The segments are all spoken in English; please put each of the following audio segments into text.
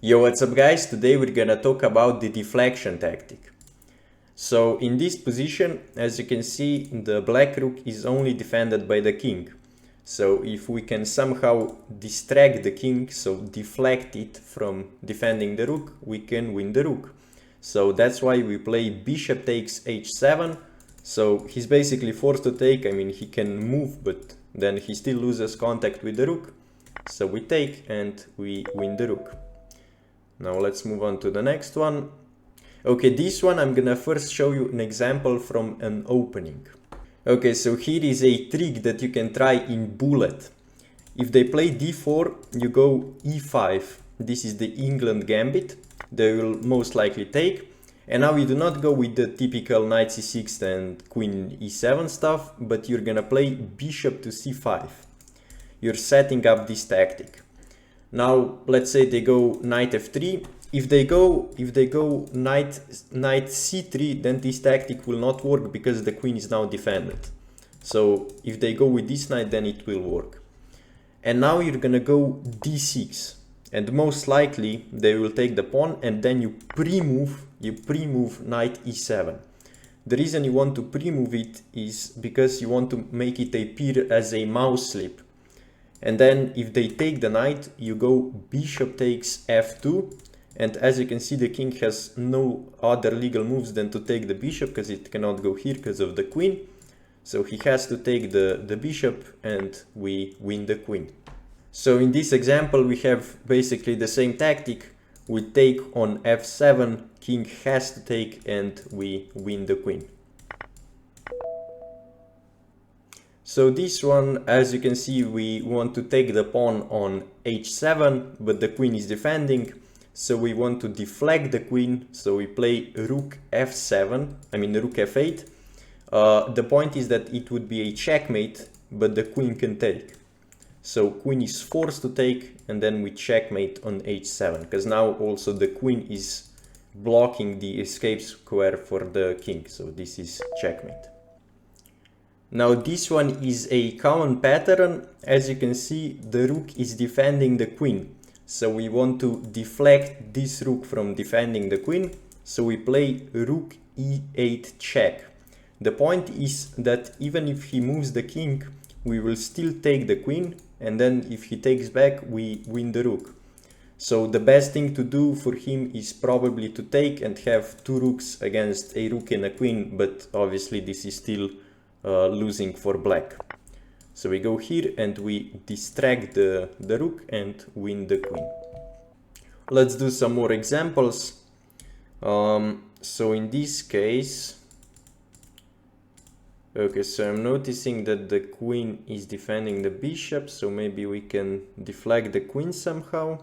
Yo, what's up guys? Today we're gonna talk about the deflection tactic. So in this position, as you can see, the black rook is only defended by the king. So if we can somehow distract the king, so deflect it from defending the rook, we can win the rook. So that's why we play bishop takes h7. So he's basically forced to take. I mean, he can move, but then he still loses contact with the rook. So we take and we win the rook. Now let's move on to the next one. Okay, this one I'm gonna first show you an example from an opening. Okay, so here is a trick that you can try in bullet. If they play d4, you go e5. This is the England gambit. They will most likely take. And now you do not go with the typical knight c6 and queen e7 stuff, but you're gonna play bishop to c5. You're setting up this tactic. Now let's say they go knight f3. If they go knight c3, then this tactic will not work because the queen is now defended. So if they go with this knight, then it will work. And now you're gonna go d6, and most likely they will take the pawn, and then you pre-move knight e7. The reason you want to pre-move it is because you want to make it appear as a mouse slip. And then if they take the knight, you go bishop takes f2. And as you can see, the king has no other legal moves than to take the bishop, because it cannot go here because of the queen. So he has to take the bishop, and we win the queen. So in this example, we have basically the same tactic. We take on f7, king has to take, and we win the queen. So this one, as you can see, we want to take the pawn on h7, but the queen is defending. So we want to deflect the queen. So we play rook f7, rook f8. The point is that it would be a checkmate, but the queen can take. So queen is forced to take, and then we checkmate on h7, because now also the queen is blocking the escape square for the king. So this is checkmate. Now this one is a common pattern. As you can see, the rook is defending the queen. So we want to deflect this rook from defending the queen. So we play rook e8 check. The point is that even if he moves the king, we will still take the queen. And then if he takes back, we win the rook. So the best thing to do for him is probably to take and have two rooks against a rook and a queen. But obviously this is still losing for black. So we go here and we distract the rook and win the queen. Let's do some more examples. So in this case, okay, so I'm noticing that the queen is defending the bishop, so maybe we can deflect the queen somehow.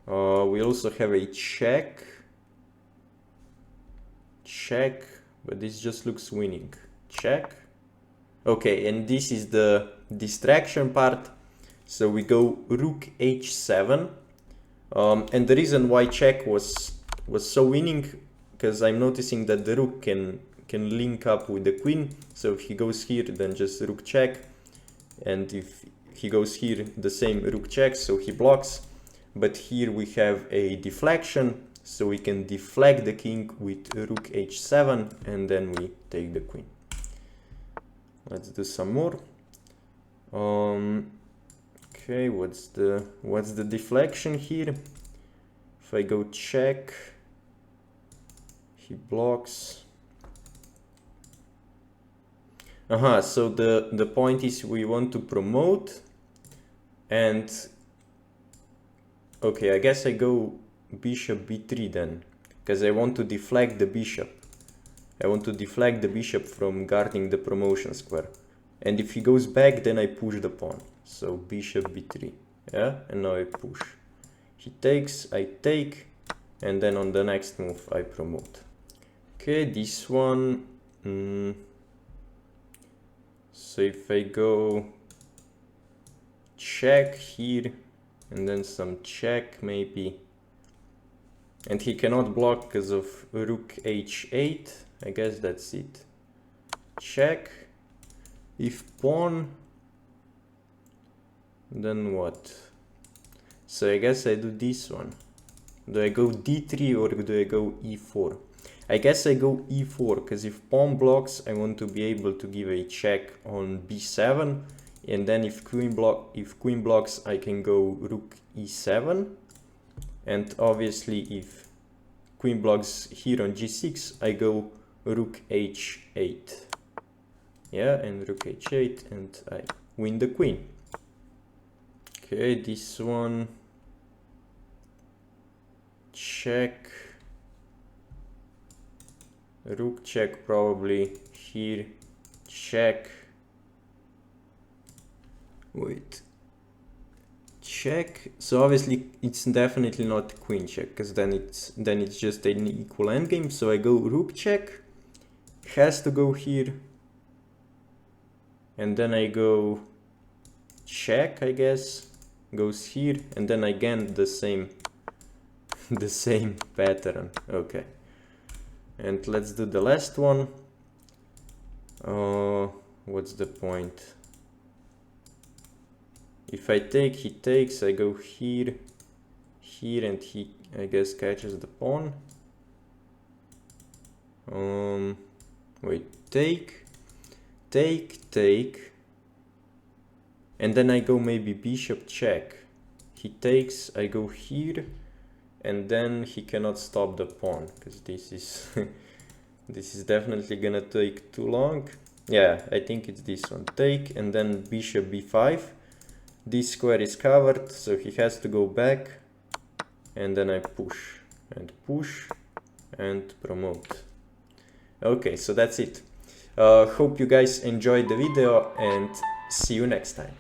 We also have a check, but this just looks winning. Check. Okay, and this is the distraction part. So we go rook h7. And the reason why check was so winning, because I'm noticing that the rook can link up with the queen. So if he goes here, then just rook check. And if he goes here, the same rook check, so he blocks. But here we have a deflection, so we can deflect the king with rook h7, and then we take the queen. Let's do some more. Okay, what's the deflection here? If I go check, he blocks. So the point is we want to promote, and okay, I guess I go bishop b3 then, because I want to deflect the bishop. I want to deflect the bishop from guarding the promotion square. And if he goes back, then I push the pawn. So bishop b3. Yeah, and now I push. He takes, I take, and then on the next move I promote. Okay, this one. So if I go check here, and then some check maybe. And he cannot block because of rook h8. I guess that's it. Check. If pawn, then what? So I guess I do this one. Do I go d3 or do I go e4? I guess I go e4, because if pawn blocks, I want to be able to give a check on b7, and then if queen blocks, I can go rook e7, and obviously if queen blocks here on g6, I go rook h8. Yeah, and rook h8, and I win the queen. Okay, this one, check, rook check probably, here, check, wait, check. So obviously it's definitely not queen check, because then it's just an equal endgame. So I go rook check, has to go here, and then I go check, I guess, goes here, and then again the same the same pattern. Okay, and let's do the last one. What's the point? If I take, he takes, I go here, here, and he, I guess, catches the pawn. Wait, take, and then I go maybe bishop check. He takes, I go here, and then he cannot stop the pawn, because this is this is definitely gonna take too long. Yeah, I think it's this one. Take, and then bishop b5. This square is covered, so he has to go back, and then I push and promote. Okay, so that's it. Hope you guys enjoyed the video, and see you next time.